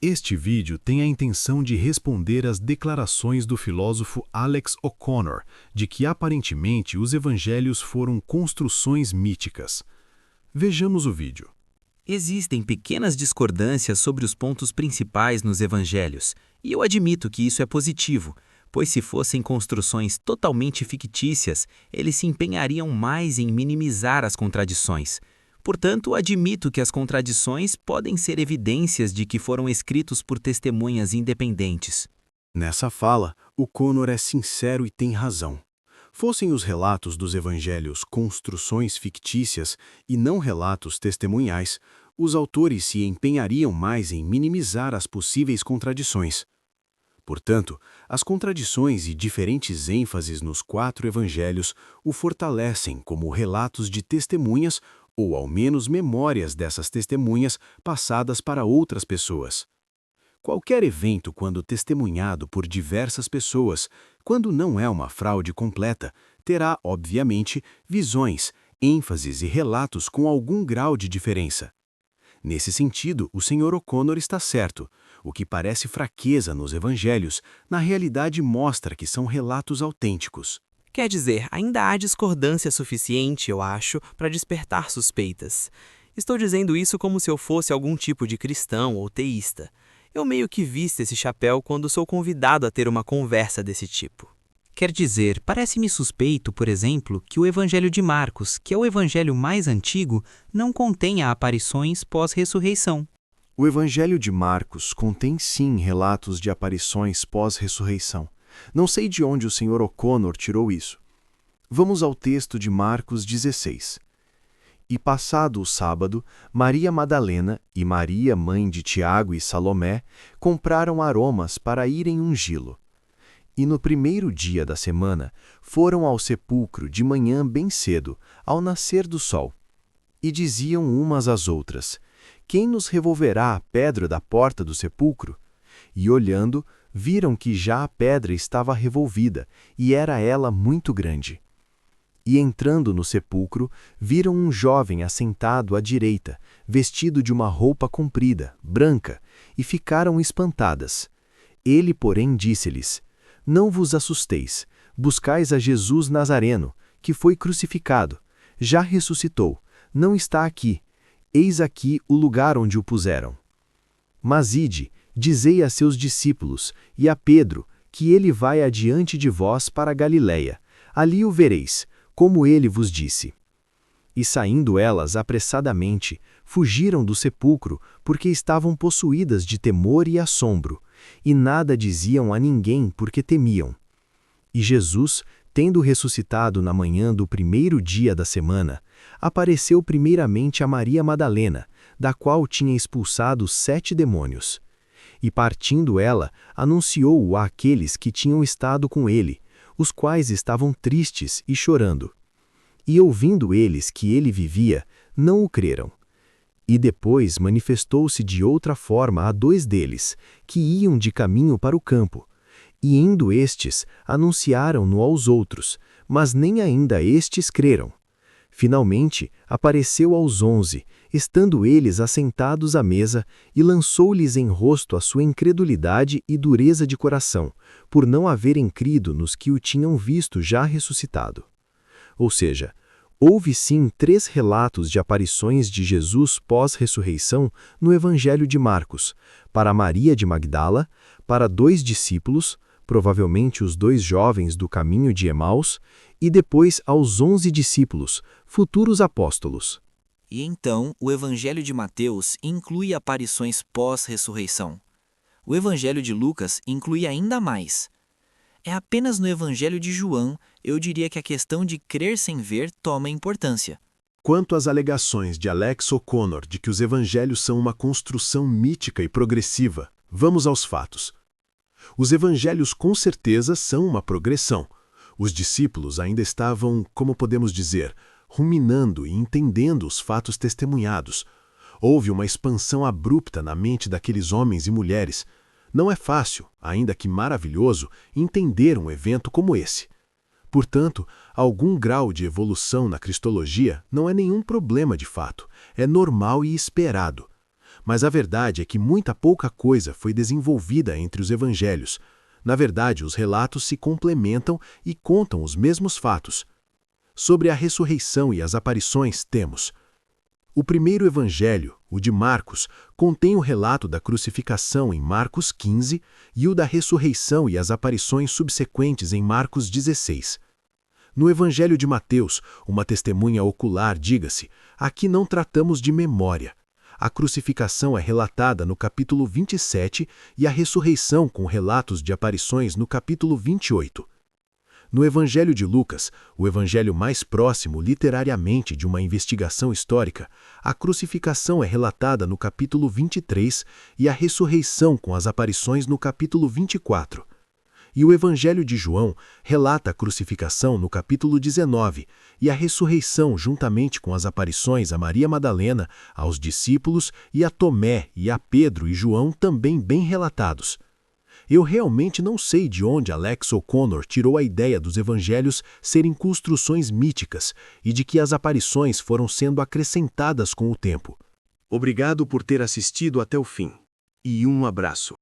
Este vídeo tem a intenção de responder às declarações do filósofo Alex O'Connor de que aparentemente os evangelhos foram construções míticas. Vejamos o vídeo. Existem pequenas discordâncias sobre os pontos principais nos evangelhos, e eu admito que isso é positivo, pois se fossem construções totalmente fictícias, eles se empenhariam mais em minimizar as contradições. Portanto, admito que as contradições podem ser evidências de que foram escritos por testemunhas independentes. Nessa fala, O'Connor é sincero e tem razão. Fossem os relatos dos evangelhos construções fictícias e não relatos testemunhais, os autores se empenhariam mais em minimizar as possíveis contradições. Portanto, as contradições e diferentes ênfases nos 4 evangelhos o fortalecem como relatos de testemunhas ou ao menos memórias dessas testemunhas passadas para outras pessoas. Qualquer evento, quando testemunhado por diversas pessoas, quando não é uma fraude completa, terá, obviamente, visões, ênfases e relatos com algum grau de diferença. Nesse sentido, o Sr. O'Connor está certo. O que parece fraqueza nos evangelhos, na realidade mostra que são relatos autênticos. Quer dizer, ainda há discordância suficiente, eu acho, para despertar suspeitas. Estou dizendo isso como se eu fosse algum tipo de cristão ou teísta. Eu meio que visto esse chapéu quando sou convidado a ter uma conversa desse tipo. Quer dizer, parece-me suspeito, por exemplo, que o Evangelho de Marcos, que é o evangelho mais antigo, não contenha aparições pós-ressurreição. O Evangelho de Marcos contém sim relatos de aparições pós-ressurreição. Não sei de onde o Sr. O'Connor tirou isso. Vamos ao texto de Marcos 16. E passado o sábado, Maria Madalena e Maria, mãe de Tiago e Salomé, compraram aromas para irem ungí-lo. E no primeiro dia da semana, foram ao sepulcro de manhã bem cedo, ao nascer do sol. E diziam umas às outras: Quem nos revolverá a pedra da porta do sepulcro? E olhando, viram que já a pedra estava revolvida, e era ela muito grande. E entrando no sepulcro, viram um jovem assentado à direita, vestido de uma roupa comprida, branca, e ficaram espantadas. Ele, porém, disse-lhes: Não vos assusteis, buscais a Jesus Nazareno, que foi crucificado. Já ressuscitou, não está aqui. Eis aqui o lugar onde o puseram. Mas ide, dizei a seus discípulos, e a Pedro, que ele vai adiante de vós para a Galiléia. Ali o vereis, como ele vos disse. E saindo elas apressadamente, fugiram do sepulcro, porque estavam possuídas de temor e assombro, e nada diziam a ninguém porque temiam. E Jesus, tendo ressuscitado na manhã do primeiro dia da semana, apareceu primeiramente a Maria Madalena, da qual tinha expulsado 7 demônios. E partindo ela, anunciou-o àqueles que tinham estado com ele, os quais estavam tristes e chorando. E ouvindo eles que ele vivia, não o creram. E depois manifestou-se de outra forma a 2 deles, que iam de caminho para o campo. E indo estes, anunciaram-no aos outros, mas nem ainda estes creram. Finalmente, apareceu aos 11, estando eles assentados à mesa, e lançou-lhes em rosto a sua incredulidade e dureza de coração, por não haverem crido nos que o tinham visto já ressuscitado. Ou seja, houve sim 3 relatos de aparições de Jesus pós-ressurreição no Evangelho de Marcos, para Maria de Magdala, para 2 discípulos, provavelmente os 2 jovens do caminho de Emaús, e depois aos 11 discípulos, futuros apóstolos. E então, o Evangelho de Mateus inclui aparições pós-ressurreição. O Evangelho de Lucas inclui ainda mais. É apenas no Evangelho de João, eu diria que a questão de crer sem ver toma importância. Quanto às alegações de Alex O'Connor de que os evangelhos são uma construção mítica e progressiva, vamos aos fatos. Os evangelhos com certeza são uma progressão. Os discípulos ainda estavam, como podemos dizer, ruminando e entendendo os fatos testemunhados. Houve uma expansão abrupta na mente daqueles homens e mulheres. Não é fácil, ainda que maravilhoso, entender um evento como esse. Portanto, algum grau de evolução na cristologia não é nenhum problema de fato, é normal e esperado. mas a verdade é que muita pouca coisa foi desenvolvida entre os evangelhos. Na verdade, os relatos se complementam e contam os mesmos fatos. Sobre a ressurreição e as aparições, temos: o primeiro evangelho, o de Marcos, contém o relato da crucificação em Marcos 15 e o da ressurreição e as aparições subsequentes em Marcos 16. No evangelho de Mateus, uma testemunha ocular, diga-se, aqui não tratamos de memória. A crucificação é relatada no capítulo 27 e a ressurreição com relatos de aparições no capítulo 28. No Evangelho de Lucas, o evangelho mais próximo literariamente de uma investigação histórica, a crucificação é relatada no capítulo 23 e a ressurreição com as aparições no capítulo 24. E o Evangelho de João relata a crucificação no capítulo 19 e a ressurreição juntamente com as aparições a Maria Madalena, aos discípulos e a Tomé e a Pedro e João também bem relatados. Eu realmente não sei de onde Alex O'Connor tirou a ideia dos evangelhos serem construções míticas e de que as aparições foram sendo acrescentadas com o tempo. Obrigado por ter assistido até o fim. E um abraço.